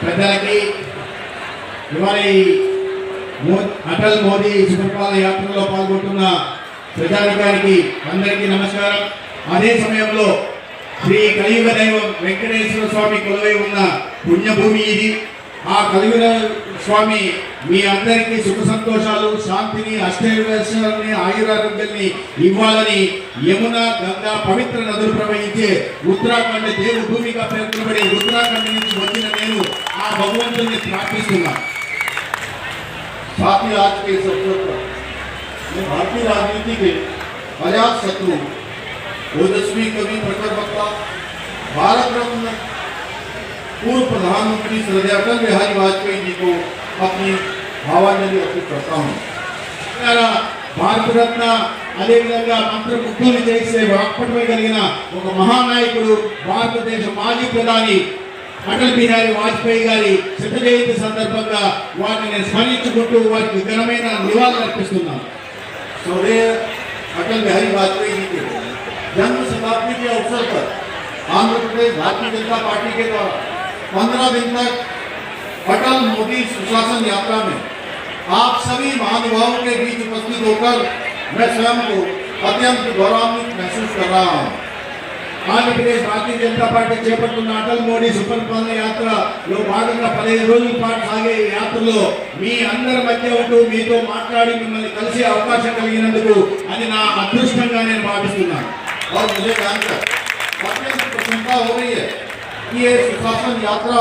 ప్రజలకి ఇవాళ అటల్ మోదీ సుపరిపాలన యాత్రలో పాల్గొంటున్న ప్రజానికానికి అందరికీ నమస్కారం. అదే సమయంలో శ్రీ కలియుగ దైవం వెంకటేశ్వర స్వామి కొలువై ఉన్న పుణ్యభూమి ఇది. ఆ కలియుగ స్వామి మీ అందరికీ సుఖ సంతోషాలు, శాంతిని, అష్టైశ్వర్యాన్ని, ఆయురారోగ్యాన్ని ఇవ్వాలని యమున, గంగా పవిత్ర నదులు ప్రవహించే ఉత్తరాఖండ్ దేవభూమిగా పేర్కొనబడే ఉత్తరాఖండ్ నుంచి వచ్చిన నేను ఆ భగవంతుని ప్రార్థిస్తున్నాను. साथ ही आज के इस अवसर पर मैं भारतीय राजनीति के अजात शत्रु, ओजस्वी कवि, प्रखर वक्ता, भारत रत्न पूर्व प्रधानमंत्री श्री अटल बिहारी वाजपेयी जी को अपनी भावांजलि अर्पित करता हूँ. భారత రత్న అదేవిధంగా మంత్రముగ్ధులు చేసే వాక్పటమగలిగిన ఒక మహానాయకుడు, భారతదేశ మాజీ ప్రధాని అటల్ బిహారీ వాజ్పేయి గారి శత జయంతి సందర్భంగా వారిని స్మరించుకుంటూ వారికి ఘనమైన నివాళులు అర్పిస్తున్నాం. अटल बिहारी वाजपेयी जी के जन्म शताब्दी के अवसर पर आंध्र प्रदेश भारतीय जनता पार्टी के द्वारा 15 दिन तक अटल मोदी सुशासन यात्रा में आप सभी महानुभावों के बीच उपस्थित होकर मैं स्वयं को अत्यंत गौरवान्वित महसूस कर रहा हूँ. ఆంధ్రప్రదేశ్ భారతీయ జనతా పార్టీ చేపడుతున్న అటల్ మోడీ సుపరిపాలన యాత్రలో భాగంగా 15 రోజుల పాటు సాగే ఈ యాత్రలో మీ అందరి మధ్య ఉంటూ మీతో మాట్లాడి మిమ్మల్ని కలిసే అవకాశం కలిగినందుకు అది నా అదృష్టంగా నేను భావిస్తున్నాను. और मुझे जानकर अत्यंत प्रसन्नता हो रही है कि ये सुशासन यात्रा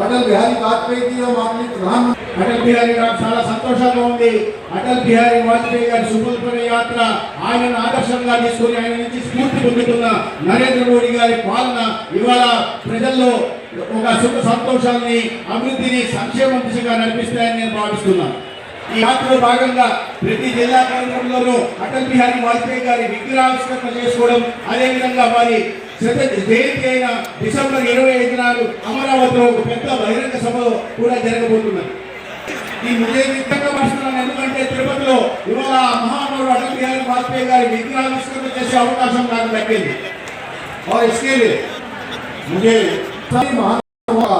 अटल बिहारी वाजपेयी जी और माननीय प्रधानमंत्री అటల్ బిహారీ గారు చాలా సంతోషంగా ఉంది. అటల్ బిహారీ వాజ్పేయి గారి సుపరిపాలన యాత్ర ఆయనను ఆదర్శంగా తీసుకుని ఆయన నుంచి స్ఫూర్తి పొందుతున్న నరేంద్ర మోడీ గారి పాలన ఇవాళ ప్రజల్లో ఒక సుఖ సంతోషాన్ని, అభివృద్ధిని, సంక్షేమం దిశగా నడిపిస్తాయని నేను భావిస్తున్నాను. ఈ యాత్రలో భాగంగా ప్రతి జిల్లా కేంద్రంలోనూ అటల్ బిహారీ వాజ్పేయి గారి విగ్రహావిష్కరణ చేసుకోవడం, అదేవిధంగా వారి శత జయంతి అయిన డిసెంబర్ 25 నాడు అమరావతిలో ఒక పెద్ద బహిరంగ సభ కూడా జరగబోతున్నది. ఈ ముజే విధంగా భావిస్తున్నాను, ఎందుకంటే తిరుపతిలో ఇవాళ మహానుభావుడు అటల్ బిహారీ వాజ్పేయి గారి విగ్రహావిష్కరణ చేసే అవకాశం నాకు దక్కింది. और इसके लिए मुझे सभी महानुभाव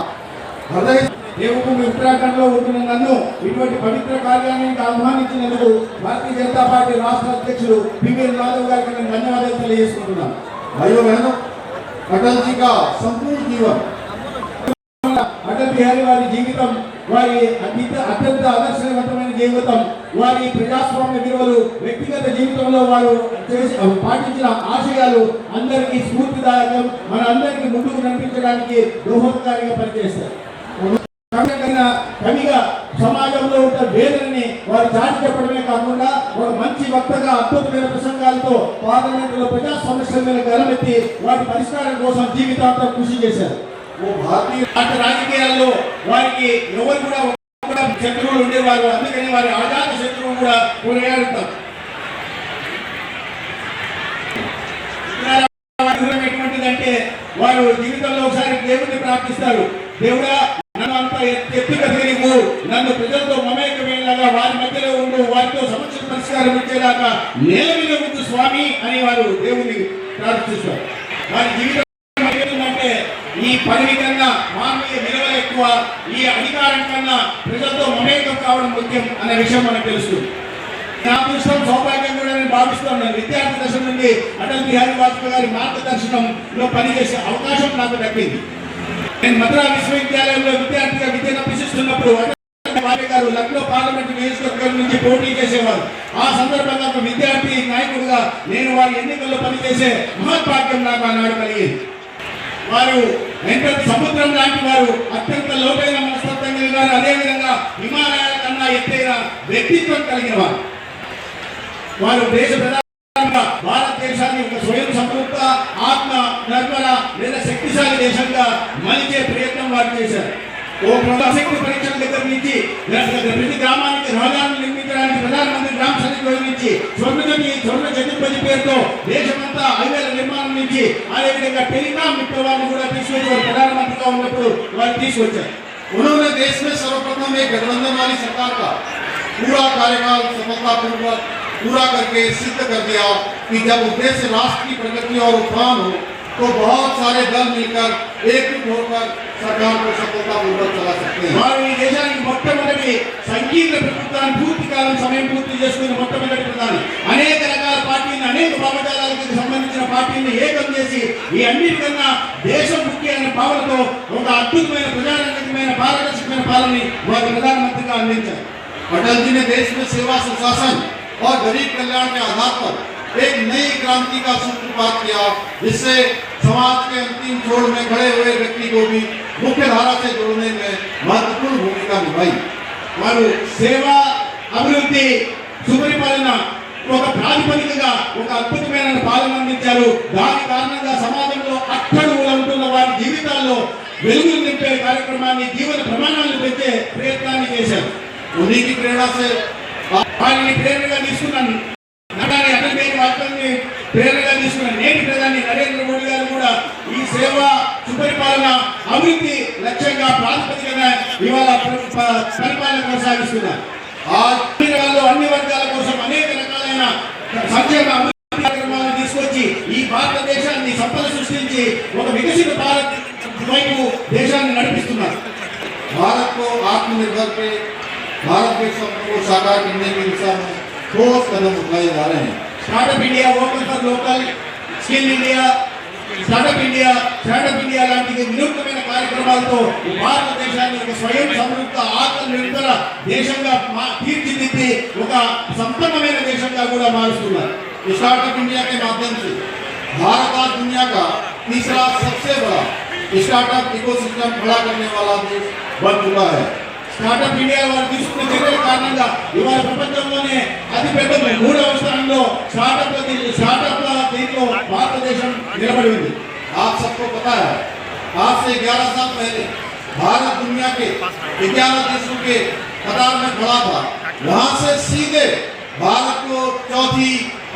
हृदय దేవభూమి ఉత్తరాఖండ్ లో ఉంటున్న నన్ను ఇటువంటి పవిత్ర కార్యానికి ఆహ్వానించినందుకు భారతీయ జనతా పార్టీ రాష్ట్ర అధ్యక్షుడు బిపిన్ రాఘవ్ గారికి నేను ధన్యవాదాలు తెలియజేసుకుంటున్నాను. भाइयों बहनों, अटल जी का संपूर्ण जीवन, అటల్ బిహారీ వారి జీవితం, వారి అత్యంత ఆదర్శవంతమైన జీవితం, వారి ప్రజాస్వామ్య విలువలు, వ్యక్తిగత జీవితంలో వారు పాటించిన ఆశయాలు అందరికీ స్ఫూర్తిదాయకం, మన అందరికీ ముందుకు నడిపించడానికి దోహదకారిగా పనిచేస్తారు. కవిగా సమాజంలో ఉన్న వేదనని వారు చాటి చెప్పడమే కాకుండా ఒక మంచి వక్తగా అద్భుతమైన ప్రసంగాలతో పార్లమెంటులో ప్రజా సమస్యల మీద గలమెత్తి వాటి పరిష్కారం కోసం జీవితాంతం కృషి చేశారు. భారతీయ రాజకీయాల్లో వారికి ఎవరు కూడా శత్రువులు ఉండేవారు, అందుకని వారి ఆజాత శత్రువులు కూడా కొనియాడుతారు. ఎటువంటిదంటే వారు జీవితంలో ఒకసారి దేవుడిని ప్రార్థిస్తారు, దేవుడా నన్ను అంత ఎత్తుగా తిరిగి నన్ను ప్రజలతో మమేకమయ్యేలాగా వారి మధ్యలో ఉండు, వారితో సమస్య పరిష్కారం ఇచ్చేలాగా నేల మీద ఉండు స్వామి అని వారు దేవుని ప్రార్థిస్తారు. వారి జీవితం ఏంటంటే ఈ పదవి కన్నా మానవీయ విలువ ఎక్కువ, ఈ అధికారం కన్నా ప్రజలతో మమేకం కావడం ముఖ్యం అనే విషయం మనకు తెలుస్తుంది. నా దృష్టం సౌభాగ్యం కూడా నేను భావిస్తున్నాను. విద్యార్థి దశ నుండి అటల్ బిహారీ వాజ్పేయి గారి మార్గదర్శనంలో పనిచేసే అవకాశం నాకు దక్కింది. నేను మద్రాస్ విశ్వవిద్యాలయంలో విద్యార్థిగా విద్యను అభ్యసిస్తున్నప్పుడు వాజ్పేయి గారు లక్నో పార్లమెంటు నియోజకవర్గం నుంచి పోటీ చేసేవారు. ఆ సందర్భంగా ఒక విద్యార్థి నాయకుడిగా నేను వారి ఎన్నికల్లో పనిచేసే మహత్భాగ్యం నాకు ఆనాడు కలిగింది. వారు వెంకట సముద్రం లాంటి వారు, అత్యంత లోతైన మనస్తత్వం కలిగిన వారు, అదేవిధంగా హిమాలయాల కన్నా ఎత్తైన వ్యక్తిత్వం కలిగిన వారు. వారు దేశ ప్రధానంగా భారతదేశాన్ని ఒక స్వయం సంతృప్త, ఆత్మ నిర్మల లేదా శక్తిశాలి దేశంగా మలిచే ప్రయత్నం వారు చేశారు. శక్తి పరీక్షల దగ్గర నుంచి ప్రతి గ్రామానికి రహదారులు నిర్మించడానికి ప్రధానమంత్రి గ్రామ సడక్ యోజన నుంచి స్వర్ణ చతుర్భుజి పేరుతో దేశమంతా హైవేల నిర్మాణం నుంచి అదేవిధంగా టెలికాం విప్లవాన్ని కూడా తీసుకొచ్చారు. ప్రధానమంత్రిగా ఉన్నప్పుడు వారు తీసుకొచ్చారు. उन्होंने देश में सर्वप्रथम एक गठबंधन वाली सरकार का पूरा कार्यकाल सफलतापूर्वक पूरा करके सिद्ध कर दिया कि जब उद्देश्य राष्ट्र की प्रगति और उत्थान हो तो बहुत सारे दल मिलकर एकजुट होकर सरकार को सफलतापूर्वक चला सकते हैं। వారు ఈ దేశానికి మొట్టమొదటి సంకీర్ణ ప్రభుత్వాన్ని పూర్తి కాలం సమయం పూర్తి చేసుకున్న మొట్టమొదటి ప్రధాని. అనేక రకాల పార్టీలు, అనేక భావజాలాలకు సంబంధించిన పార్టీని ఏకం చేసి ఈ అన్నిటికన్నా దేశం ముఖ్యమైన భావనతో ఒక అద్భుతమైన ప్రజారంజకమైన పారదర్శకమైన పాలనని వారు ప్రధానమంత్రిగా అందించారు. अटल जी ने देश में सेवा, सुशासन और गरीब कल्याण के आधार पर एक नई क्रांति का सूत्रपात किया, जिससे समाज के अंतिम छोर में खड़े हुए व्यक्ति को भी मुख्य धारा से जोड़ने में महत्वपूर्ण भूमिका निभाई। వారు సేవ, అభివృద్ధి, సుపరిపాలన ఒక ప్రాతిపదికగా ఒక అద్భుతమైన పాలన అందించారు. దాని కారణంగా సమాజంలో అట్టడుగున ఉంటున్న వారి జీవితాల్లో వెలుగులు నింపే కార్యక్రమాన్ని, జీవన ప్రమాణాలను పెంచే ప్రయత్నాన్ని చేశారు. उन्हीं की प्रेरणा से వారిని ప్రేరణగా తీసుకున్నాను. నడారి అటల్ బిహారీ వాజ్పేయిని ప్రేరణగా తీసుకున్నాను. నేటి ప్రధాని నరేంద్ర మోడీ గారు కూడా ఈ సేవ, సుపరిపాలన, అభివృద్ధి లక్ష్యంగా ప్రాతిపదికగా ఇవాళ పరిపాలన కొనసాగిస్తున్నారు. అన్ని వర్గాల కోసం అనేక రకాలైన సంక్షేమ అభివృద్ధి కార్యక్రమాలను తీసుకొచ్చి ఈ భారతదేశాన్ని సంపద సృష్టించి ఒక వికసిత భారత్ వైపు దేశాన్ని నడిపిస్తున్నారు. भारत को आत्मनिर्भर के भारत के सपनों को साकार करने की दिशा में ठोस कदम उठाए जा रहे हैं। Startup India, vocal for local, skill India, startup India లాంటి వినూత్నమైన కార్యక్రమాలతో భారతదేశాన్ని ఒక స్వయం సమృద్ధ, ఆత్మనిర్భర దేశంగా తీర్చిదిద్ది ఒక సంపన్నమైన దేశంగా కూడా మారుస్తున్నారు. स्टार्टअप इंडिया के माध्यम से भारत आज दुनिया का तीसरा सबसे बड़ा स्टार्टअप इकोसिस्टम खड़ा करने वाला देश बन चुका है। స్టార్టప్ ఇండియా వారు తీసుకున్న చర్యల కారణంగా ఇవాళ ప్రపంచంలోనే అతిపెద్ద 3వ స్థానంలో స్టార్టప్ల దీంట్లో భారతదేశం నిలబడి ఉంది. आप सबको पता है, आज से 11 साल पहले भारत दुनिया के 11 देशों के कतार में खड़ा था। वहां से सीधे भारत को चौथी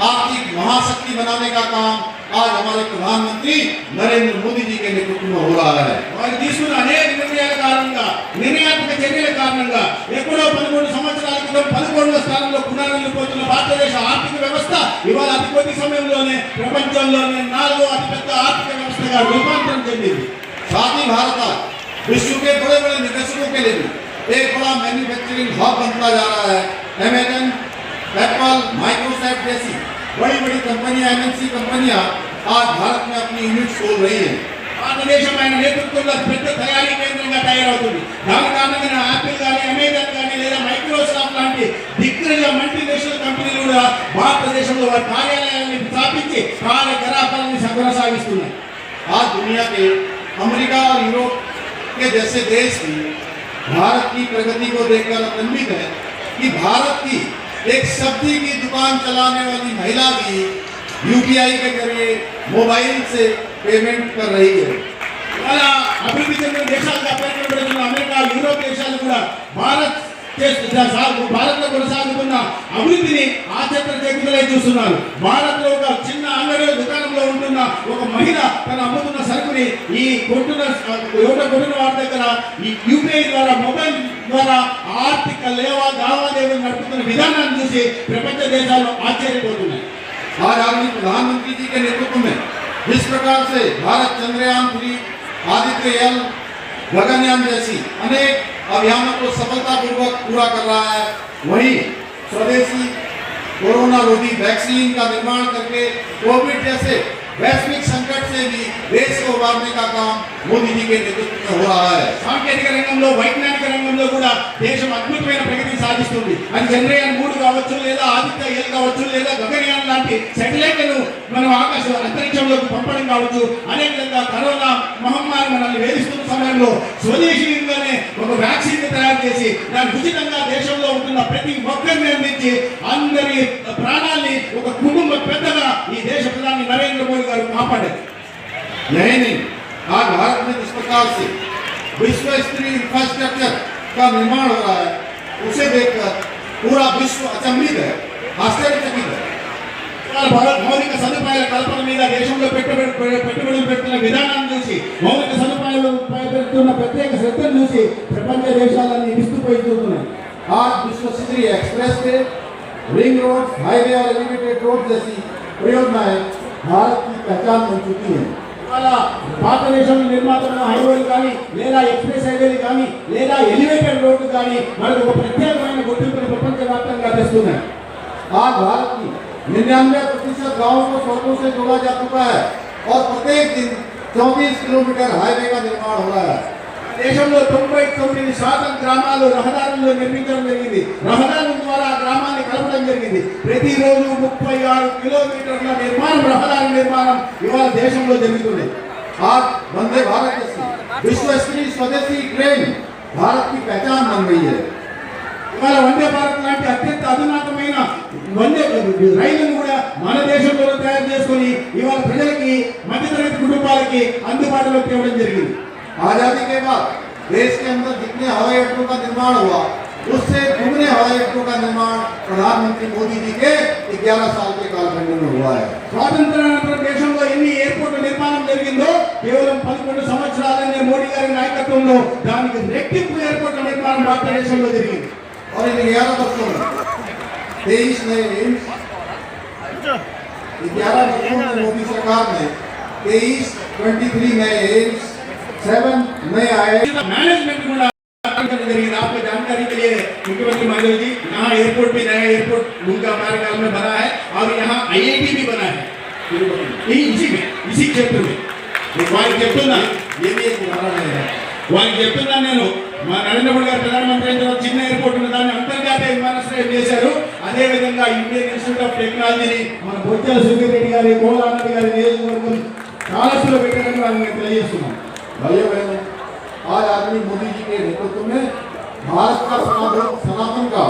आर्थिक महाशक्ति बनाने का काम आज हमारे प्रधानमंत्री नरेंद्र मोदी जी के नेतृत्व में हो रहा है। వారు తీసుకున్న అనేక నిర్ణయాల కారణంగా, నిర్ణయాత్మక చర్యల కారణంగా ఎప్పుడో 11 సంవత్సరాల క్రితం 11వ స్థానంలో పునరుద్ధరించిపోతున్న భారతదేశ ఆర్థిక వ్యవస్థ ఇవాళ అతి కొద్ది సమయంలోనే ప్రపంచంలోనే 4వ అతిపెద్ద ఆర్థిక వ్యవస్థగా రూపాంతరం చెందింది. साथ ही भारत आज विश्व के बड़े बड़े निवेशकों के लिए भी एक बड़ा मैन्युफैक्चरिंग हब बनता जा रहा है। अमेजन, एप्पल, माइक्रोसॉफ्ट जैसी बड़ी बड़ी कंपनियां, एमएनसी कंपनियां आज भारत में अपनी यूनिट खोल रही हैं। భారతదేశం ఆయన నేతృత్వంలో పెద్ద తయారీ కేంద్రంగా తయారవుతుంది. దాని కారణంగా యాపిల్ కానీ, అమెజాన్ కానీ లేదా మైక్రోసాఫ్ట్ లాంటి దిగ్గజ మల్టీనేషనల్ కంపెనీలు కూడా భారతదేశంలో వారి కార్యాలయాన్ని స్థాపించి కార్యకలాపాలను కొనసాగిస్తున్నాయి. आज दुनिया के अमेरिका और यूरोप के जैसे देश भी भारत की प्रगति को देखकर आनंदित है कि भारत की एक सब्जी की दुकान चलाने वाली महिला भी यूपीआई के जरिए मोबाइल से पेमेंट कर रही है। ఇవాళ అభివృద్ధి చెందిన దేశాలుగా పేర్కొనబడుతున్న అమెరికా, యూరోప్ దేశాలు కూడా భారత్లో కొనసాగుతున్న అభివృద్ధిని ఆచరణలో చూస్తున్నారు. భారత్లో ఒక చిన్న అంగడి దుకాణంలో ఉంటున్న ఒక మహిళ తన అమ్ముతున్న సరుకుని ఈ కొట్టిన వారి దగ్గర ఈ యూపీఐ ద్వారా, మొబైల్ ద్వారా ఆర్థిక లావాదేవీలు నడుపుతున్న విధానాన్ని చూసి ప్రపంచ దేశాలు ఆశ్చర్యపోతున్నాయి. आज आदरणीय प्रधानमंत्री जी के नेतृत्व में जिस प्रकार से भारत चंद्रयान 3, आदित्य एल, गगनयान जैसी अनेक अभियानों को सफलतापूर्वक पूरा कर रहा है, वहीं स्वदेशी कोरोना रोधी वैक्सीन का निर्माण करके कोविड जैसे वैश्विक संकट से भी देश को उबारने का काम मोदी जी के नेतृत्व में हो रहा है। సాంకేతిక రంగంలో, వైజ్ఞానిక రంగంలో కూడా దేశం అద్భుతమైన ప్రగతిని సాధిస్తుంది. అది చంద్రయాన్ 3 కావచ్చు, లేదా ఆదిత్య ఎల్ కావచ్చు, లేదా గగనయాన్ లాంటి శాటిలైట్లను మనం అంతరిక్షంలోకి పంపడం కావచ్చు. అదేవిధంగా కరోనా మహమ్మారి మనల్ని వేధిస్తున్న సమయంలో స్వదేశీయంగానే ఒక వ్యాక్సిన్ తయారు చేసి దాన్ని ఉచితంగా దేశంలో ఉంటున్న ప్రతి ఒక్కరిని అందించి అందరి ప్రాణాల్ని ఒక కుటుంబ పెద్దగా ఈ దేశ ప్రధాని నరేంద్ర మోడీ గారు కాపాడారు. यही नहीं, आज भारत में जिस प्रकार से विश्व स्तरीय इंफ्रास्ट्रक्चर का निर्माण हो रहा है, उसे देखकर पूरा विश्व अचंभित है, आश्चर्यचकित है। మౌలిక సదుపాయాల కల్పన మీద దేశంలో పెట్టుబడులు పెడుతున్న విధానాన్ని చూసి, మౌలిక సదుపాయాలు పెడుతున్న ప్రత్యేక శ్రద్ధను చూసి ప్రపంచ దేశాలన్నీ విస్తుపోయి చూస్తున్నాయి. आज विश्व स्तरीय express way, ring road, highway और एलिवेटेड रोड जैसी परियोजनाएं भारत की पहचान बन चुकी हैं। ఇవాళ భారతదేశంలో నిర్మాతమైన హైవేలు కానీ లేదా ఎక్స్ప్రెస్ హైవేలు కానీ లేదా ఎలివేటెడ్ రోడ్డు కానీ మనకు ఒక ప్రత్యేకమైన గుర్తింపుని ప్రపంచవ్యాప్తంగా తెస్తున్నాయి. आज भारत की 99% गाँवों को सड़कों से जोड़ा जा चुका है और प्रत्येक दिन 24 किलोमीटर हाईवे का निर्माण हो रहा है. దేశంలో 99% గ్రామాలు రహదారుల్లో నిర్మించడం జరిగింది. రహదారుల ద్వారా గ్రామాన్ని కలపడం జరిగింది. ప్రతిరోజు 36 కిలోమీటర్ల నిర్మాణం రహదారి నిర్మాణం ఇవాళ దేశంలో జరుగుతుంది. आज वंदे भारत जैसी विश्वस्तरीय स्वदेशी ट्रेन भारत की पहचान बन गई है. ఇవాళ వందే భారత్ లాంటి అత్యంత అధునాతమైన వందే రైళ్లను కూడా మన దేశంలో తయారు చేసుకొని ఇవాళ ప్రజలకి మధ్యతరగతి కుటుంబాలకి అందుబాటులోకి తేవడం జరిగింది. आजादी के बाद देश के अंदर जितने हवाई अड्डों का निर्माण हुआ उससे दुगने हवाई अड्डों का निर्माण प्रधानमंत्री मोदी जी के 11 साल के कालखंड में हुआ है. స్వాతంత్రానంతరం దేశంలో ఎన్ని ఎయిర్పోర్ట్ల నిర్మాణం జరిగిందో కేవలం 11 సంవత్సరాలనే మోడీ గారి నాయకత్వంలో దానికి రెట్టింపు ఎయిర్పోర్ట్ల నిర్మాణం భారతదేశంలో జరిగింది. और इन 11 वर्षों में 23 नए एम्स 11 वर्षों में मोदी सरकार ने 23 नए एम्स 7 नए IIT मैनेजमेंट కూడా జరిగింది. आपको जानकारी के लिए मुख्यमंत्री महोदय जी यहाँ एयरपोर्ट भी नया एयरपोर्ट उनका कार्यकाल में बना है और यहाँ IIT भी बना है इसी क्षेत्र में. వారికి చెప్తున్నా ये भी एक उदाहरण है. వారికి చెప్తున్నా నేను మా నరేంద్ర మోడీ గారు ప్రధానమంత్రి అయిన తర్వాత చిన్న ఎయిర్పోర్ట్ ఉన్న దాన్ని అంతర్జాతీయ విమానాశ్రయం చేశారు. అదేవిధంగా ఇండియన్ ఇన్స్టిట్యూట్ ఆఫ్ టెక్నాలజీని మన బొజ్జల సుధీర్ గారి కోలానది గారి నియోజకవర్గం కాలస్లో పెట్టారని వారిని నేను తెలియజేస్తున్నాను. भाइयों बहनों, आज आदमी मोदी जी के नेतृत्व में भारत का सनातन का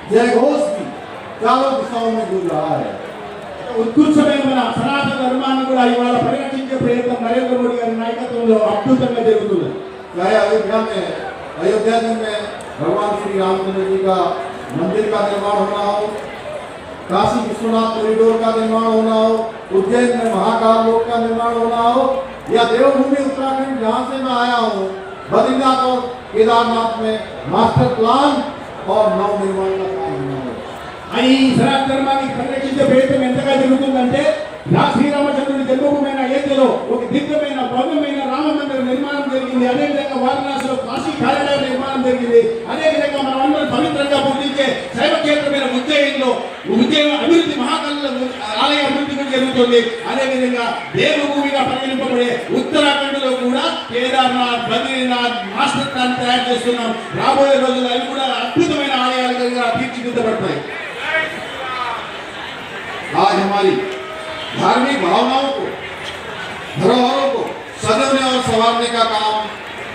जय घोष भी चारों दिशाओं में गूंज रहा है. ఉత్కృష్టమైన మన సనాతన ధర్మాన్ని కూడా ఇవాళ పరిరక్షించే ప్రయత్నం నరేంద్ర మోడీ గారి నాయకత్వంలో అద్భుతంగా జరుగుతుంది. चाहे अयोध्या जी में भगवान श्री रामचंद्र जी का मंदिर का निर्माण होना हो, काशी विश्वनाथ कॉरिडोर का निर्माण होना हो, उज्जैन में महाकाल लोक का निर्माण होना हो, या देवभूमि उत्तराखंड जहाँ से मैं आया हूँ बद्रीनाथ और केदारनाथ में मास्टर प्लान और नव निर्माण का काम होना हो. ఈ సనాతన ధర్మాన్ని పరిరక్షించే ప్రయత్నం ఎంతగా జరుగుతుందంటే శ్రీరామచంద్రుడి జన్మభూమైన అయోధ్యలో ఒక దివ్యమైన భవ్యమైన రామ మందిర నిర్మాణం జరిగింది. అదేవిధంగా వారణాసిలో కాశీ కారిడార్ నిర్మాణం జరిగింది. అదేవిధంగా మనం అందరం పవిత్రంగా పూజించే శైవ క్షేత్రమైన ఉజ్జయిన్లో ఉజ్జయిన్ అభివృద్ధి మహాకాళ ఆలయ అభివృద్ధి కూడా జరుగుతుంది. అదేవిధంగా దేవభూమిగా పరిగణింపబడే ఉత్తరాఖండ్లో కూడా కేదార్నాథ్ బద్రీనాథ్ మాస్టర్ ప్లాన్ తయారు చేస్తున్నాం. రాబోయే రోజుల్లో అవి కూడా అద్భుతమైన ఆలయాలుగా తీర్చిదిద్దబడతాయి. आज हमारी धार्मिक भावनाओं को धरोहरों को सजोने और संवारने का काम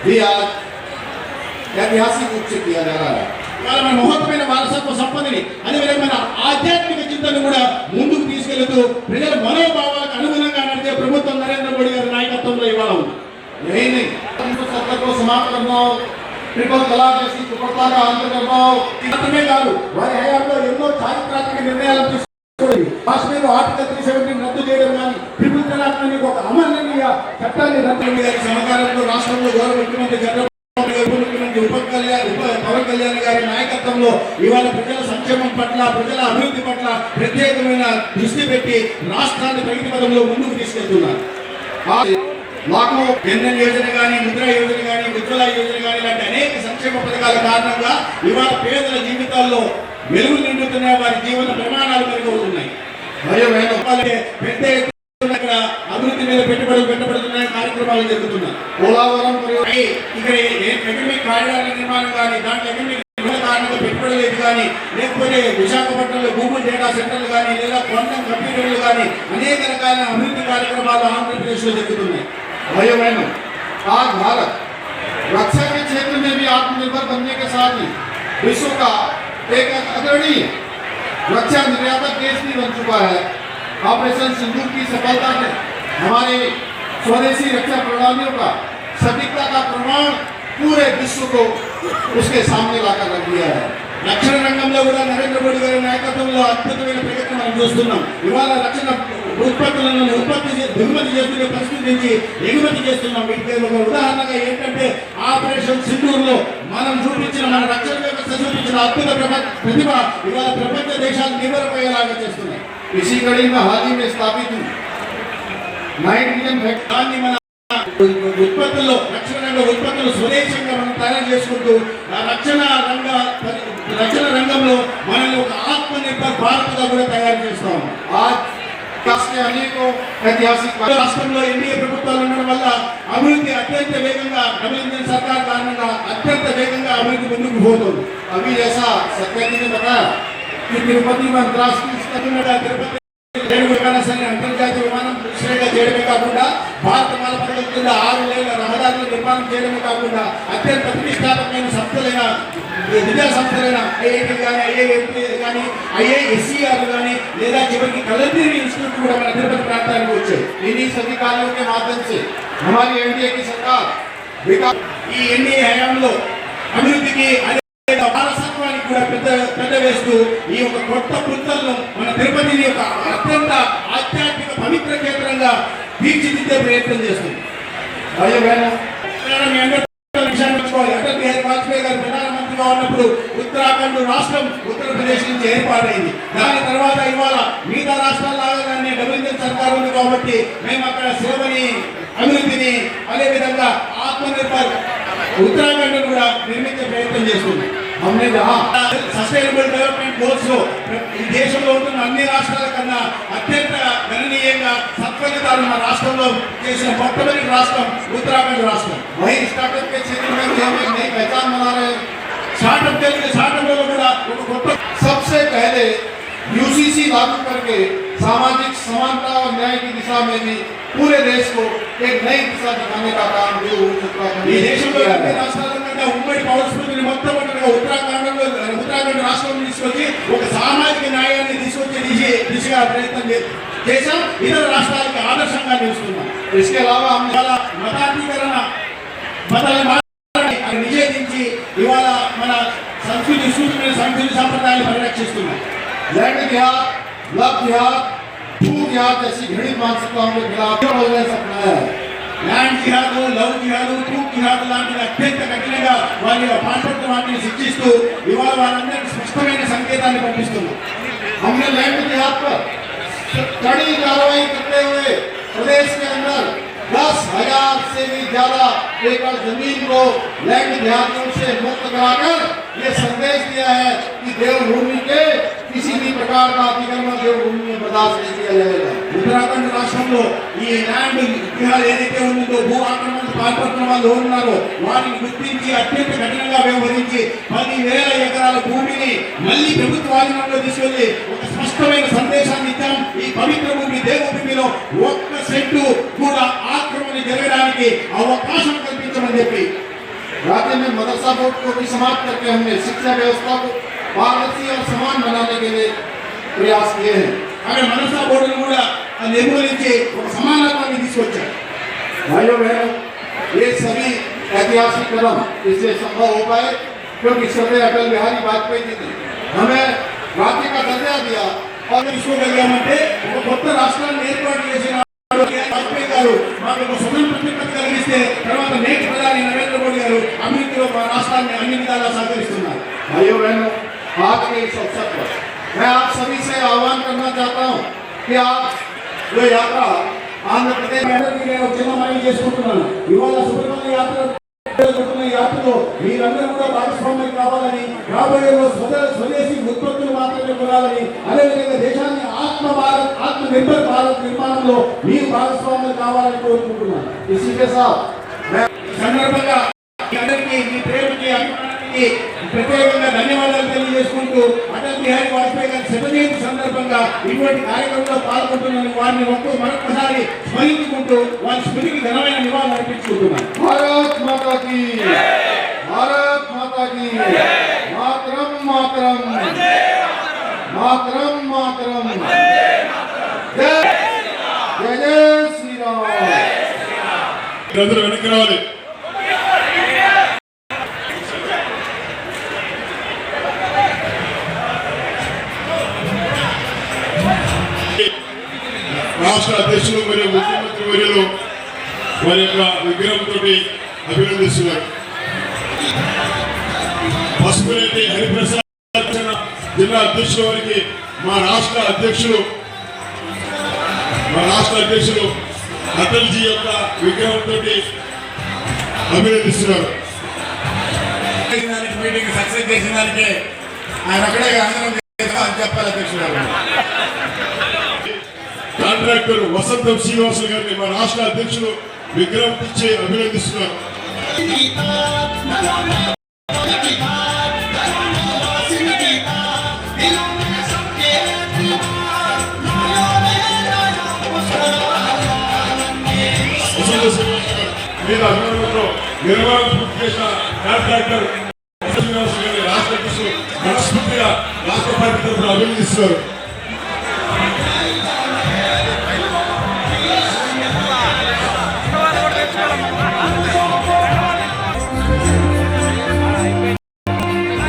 भी आज ऐतिहासिक रूप से किया जा रहा है. ఇవాళ మన మహత్తరమైన వారసత్వ సంపదని అదేవిధమైన ఆధ్యాత్మిక చింతను కూడా ముందుకు తీసుకెళ్తూ ప్రజల మనోభావాలకు అనుగుణంగా నడిచే ప్రభుత్వం నరేంద్ర మోడీ గారి నాయకత్వంలో ఇవాళ ఉంది. यही नहीं, सत्तर को समाप्त करना हो, ट्रिपल तलाक जैसी कुप्रथा का अंत करना हो, మాత్రమే కాదు వారి హయాంలో ఎన్నో చారిత్రాత్మక నిర్ణయాలు తీసుకోవాలి. కాశ్మీర్ ఆర్టికల్ 370 రద్దు చేయడం కానీ ట్రిపుల్ తలాక్ అనే ఒక అమరణీయ చట్టాన్ని రద్దు గారి సహకారంలో రాష్ట్రంలో గౌరవ ముఖ్యమంత్రి ముఖ్యమంత్రి పవన్ కళ్యాణ్ గారి నాయకత్వంలో ఇవాళ ప్రజల సంక్షేమం పట్ల ప్రజల అభివృద్ధి పట్ల ప్రత్యేకమైన దృష్టి పెట్టి రాష్ట్రాన్ని ప్రగతి పదంలో ముందుకు తీసుకెళ్తున్నారు. लाखों జన్ధన్ యోజన కానీ ముద్రా యోజన కానీ ఉజ్వల యోజన కానీ లాంటి అనేక సంక్షేమ పథకాల కారణంగా ఇవాళ పేదల జీవితాల్లో వెలుగు నిండుతున్నాయి. వారి జీవన ప్రమాణాలు మెరుగుతున్నాయి. भाइयों बहनों, పెద్ద ఎత్తున ఇక్కడ అభివృద్ధి మీద పెట్టుబడులు పెట్టబడుతున్నాయి. కార్యక్రమాలు జరుగుతున్నాయి. पोलावरम ఇక్కడ ఎకనమిక్ కారిడార్ల నిర్మాణం కానీ దాంట్లో ఎకనమిక్ కారణంగా పెట్టుబడులు లేదు కానీ లేకపోతే విశాఖపట్నంలో గూగుల్ డేటా సెంటర్లు కానీ లేదా క్వాంటమ్ కంప్యూటర్లు కానీ అనేక రకాల అభివృద్ధి కార్యక్రమాలు ఆంధ్రప్రదేశ్లో జరుగుతున్నాయి. भाइयों बहनों, आज भारत रक्षा के क्षेत्र में भी आत्मनिर्भर बनने के साथ ही विश्व का एक अग्रणी रक्षा निर्यातक देश भी बन चुका है. ऑपरेशन सिंदूर की सफलता ने हमारे स्वदेशी रक्षा प्रणालियों का सटीकता का प्रमाण पूरे विश्व को उसके सामने लाकर रख दिया है. రక్షణ రంగంలో కూడా నరేంద్ర మోడీ గారి నాయకత్వంలో అద్భుతమైన ప్రగతి మనం చూస్తున్నాం. ఇవాళ రక్షణ ఉత్పత్తులను దిగుమతి చేస్తున్న పరిస్థితి నుంచి ఎగుమతి చేస్తున్నాం. వీటికి ఒక ఉదాహరణగా ఏంటంటే ఆపరేషన్ సింధూర్లో మనం చూపించిన మన రక్షణ వ్యవస్థ చూపించిన అద్భుత ప్రతిభ ఇవాళ ప్రపంచ దేశాలు నిమరపోయేలాగా చేస్తున్నాయి. इसी कड़ी में हाल ही में स्थापित हुई नाइट्रोजन దాన్ని మన ఉత్పత్తుల్లో రక్షణ రంగ ఉత్పత్తులు స్వదేశంగా మనం తయారు చేసుకుంటూ ఆ రక్షణ రంగంలో మనల్ని ఒక ఆత్మనిర్భర్ భారత్గా కూడా తయారు చేస్తాం. आज राष्ट्र अनेकों ऐतिहासिक రాష్ట్రంలో ఎన్డీఏ ప్రభుత్వాలు ఉండడం వల్ల అభివృద్ధి అత్యంత వేగంగా డబుల్ ఇంజిన్ సర్కార్ కారణంగా అత్యంత వేగంగా అభివృద్ధి ముందుకు పోతుంది. अभी जैसा सत्याजी ने बताया कि तिरुपति में अंतर्राष्ट्रीय తిరుపతి రేణు విమానాశ్రయాన్ని అంతర్జాతీయ విమానాశ్రయంగా చేయడమే కాకుండా భారత మాల పథకం కింద 6 లేన్ల రహదారుల నిర్మాణం చేయడమే కాకుండా అత్యంత ప్రతిష్టాత్మకమైన సంస్థలైన విద్యా సంస్థలైన ఐఐటి కానీ ఐఐఎంపీ కానీ ఐఐఎస్సిఆర్ కానీ లేదా చివరికి కలందరి ఇన్స్టిట్యూట్ కూడా మన తిరుపతి ప్రాంతానికి వచ్చాయి. इन्हीं सभी कार्यों के माध्यम से हमारी एनडीए की सरकार विकास ఈ ఎన్డీఏ హయాంలో అభివృద్ధికి వారసత్వానికి కూడా పెద్ద వేస్తూ ఈ యొక్క కొత్త పుంతలను మన తిరుపతిని ఒక అత్యంత ఆధ్యాత్మిక పవిత్ర కేంద్రంగా తీర్చిదిద్దే ప్రయత్నం చేస్తుంది. भाइयों बहनों మీ అందరూ విషయాన్ని మర్చిపోవాలి. అటల్ బిహారీ వాజ్పేయి గారు ప్రధానమంత్రిగా ఉన్నప్పుడు ఉత్తరాఖండ్ రాష్ట్రం ఉత్తరప్రదేశ్ నుంచి ఏర్పాటైంది. దాని తర్వాత ఇవాళ మిగతా రాష్ట్రాల లాగానే డబుల్ ఇంజిన్ సర్కార్ ఉంది కాబట్టి మేము అక్కడ సేవని అభివృద్ధిని అదేవిధంగా ఆత్మనిర్భర్ ఉత్తరాఖండ్ కూడా నిర్మించే ప్రయత్నం చేస్తున్నాం. हमने जहाँ సస్టైనబుల్ డెవలప్మెంట్ గోల్స్ లో ఈ దేశంలో ఉంటున్న అన్ని రాష్ట్రాల కన్నా అత్యంత గణనీయంగా సత్ఫలితాలు మన రాష్ట్రంలో చేసిన మొట్టమొదటి రాష్ట్రం ఉత్తరాఖండ్ రాష్ట్రం. वही स्टार्टअप के क्षेत्र में भी हम एक नई पहचान बना रहे हैं. స్టార్టప్ లో కూడా ఒక కొత్త सबसे पहले यूसीसी लागू करके सामाजिक समानता और न्याय की दिशा में भी पूरे देश को एक नई दिशा दिखाने का काम जो उत्तराखंड ఈ దేశంలో అన్ని రాష్ట్రాల కన్నా ఉమ్మడి పౌరస్మృతిని మొట్టమొదటిగా ఉత్తరాఖండ్ రాష్ట్రం తీసుకొచ్చి ఒక సామాజిక న్యాయాన్ని తీసుకొచ్చే దిశగా ప్రయత్నం చేశాం. ఇతర రాష్ట్రాలకు ఆదర్శంగా నిలుస్తున్నాం. इसके अलावा हमने ఇవాళ మతాంతీకరణ మతాన్ని నిషేధించి ఇవాళ మన సంస్కృతి సంప్రదాయాలు పరిరక్షిస్తున్నాం. लैंड जिहाद, लव जिहाद, भू जिहाद जैसी घृणित मानसिकताओं के खिलाफ अपनाया है. ల్యాండ్ జిహాదు, లవ్ జిహాదు, ట్రూప్ జిహాదు లాంటివి అత్యంత కఠినంగా వారి పాంపత్వాన్ని శిక్షిస్తూ ఇవాళ వారందరికీ స్పష్టమైన సంకేతాన్ని పంపిస్తున్నారు. हमने लैंड जिहाद पर कड़ी कार्रवाई करते हुए प्रदेश के अंदर 10,000 से भी ज्यादा एकड़ जमीन को लैंड जिहादियों से मुक्त कराकर ये संदेश दिया है कि देवभूमि के किसी भी प्रकार का अतिक्रमण देवभूमि में बर्दाश्त नहीं किया जाएगा. ఉత్తరాఖండ్ రాష్ట్రంలో ఈ ల్యాండ్ జిహాద్ ఏదైతే ఉందో భూ ఆక్రమణకు పాల్పడుతున్న వాళ్ళు ఉన్నారో వారిని గుర్తించి అత్యంత కఠినంగా వ్యవహరించి 10,000 ఎకరాల భూమిని మళ్ళీ ప్రభుత్వాధీనంలో తీసుకెళ్లి ఒక స్పష్టమైన సందేశాన్ని ఇచ్చాం. ఈ పవిత్ర భూమి దేవభూమిలో ఒక్క సెంటు కూడా ఆక్రమణ జరగడానికి అవకాశం కల్పించమని చెప్పి राज्य में मदरसा बोर्ड को भी समाप्त करके हमने शिक्षा व्यवस्था को पारदर्शी और समान बनाने के लिए प्रयास किए हैं. అక్కడ మనసా బోర్డును కూడా నిర్మూలించి ఒక సమానత్వాన్ని తీసుకొచ్చారు. भाइयों बहनों ये सभी ऐतिहासिक कदम इससे संभव हो पाए क्योंकि श्रद्धेय अटल बिहारी वाजपेयी जी ने हमें राज्य का दर्जा दिया और తీసుకోగలిగామంటే ఒక కొత్త రాష్ట్రాన్ని ఏర్పాటు చేసిన వాజ్పేయి గారు మాకు ఒక స్వతంత్ర ప్రతిపత్తి కలిగిస్తే తర్వాత నేటి ప్రధాని నరేంద్ర మోడీ గారు అభివృద్ధిలో మా రాష్ట్రాన్ని అన్ని విధాలా సహకరిస్తున్నారు. भाइयों बहनों आज के इस अवसर पर मैं आप सभी से आह्वान करना चाहता हूँ कि आप जो यात्रा आंध्र प्रदेश నేను చిన్న మనవి చేసుకుంటున్నాను. ఇవాళ సుబ్రహ్మణ్య యాత్రలో మీరందరూ కూడా భాగస్వామ్యం కావాలని, రాబోయే స్వదేశీ ఉత్పత్తులు మాత్రమే కొనాలని, అదేవిధంగా దేశాన్ని ఆత్మ నిర్భర్ భారత్ నిర్మాణంలో మీరు భాగస్వామ్యం కావాలని కోరుకుంటున్నాను. इसी के साथ मैं సందర్భంగా మీ అందరికీ మీ ప్రేమకి అభిమానానికి ప్రత్యేకంగా ధన్యవాదాలు తెలియజేసుకుంటూ అటల్ బిహారీ వాజ్పేయి గారి శతజయంతి సందర్భంగా ఇటువంటి కార్యక్రమంలో పాల్గొంటున్న వారిని మరొకసారి స్మరించుకుంటూ వారి స్మృతికి ఘనమైన నివాళులు అర్పించుకుంటున్నాను. भारत माता की, भारत माता की, मातरम मातरम, मातरम मातरम, जय जय श्री राम. అందరూ వెనక్కి రావాలి. రాష్ట్ర అధ్యక్షులు మరియు ముఖ్యమంత్రి వర్యులు వారి యొక్క విగ్రహంతో అభినందిస్తున్నారు. పసుపులేటి హరిప్రసాద్ జిల్లా అధ్యక్షుల వారికి మా రాష్ట్ర అధ్యక్షులు అటల్జీ యొక్క విగ్రహంతో అభినందిస్తున్నారు. మీటింగ్ సక్సెస్ చేసిన దానికి ఆయన అక్కడే అందరం అని చెప్పాలి అధ్యక్షుడు. కాంట్రాక్టర్ వసంతం శ్రీనివాసులు గారిని మా రాష్ట్ర అధ్యక్షులు విగ్రహం ఇచ్చి అభినందిస్తున్నారు. మీద అభినందనతో నిర్మాణం పూర్తి చేసిన కాంట్రాక్టర్ శ్రీనివాసులు గారిని రాష్ట్ర అధ్యక్షులు మనస్ఫూర్తిగా రాష్ట్ర పార్టీ తరఫున అభినందిస్తున్నారు.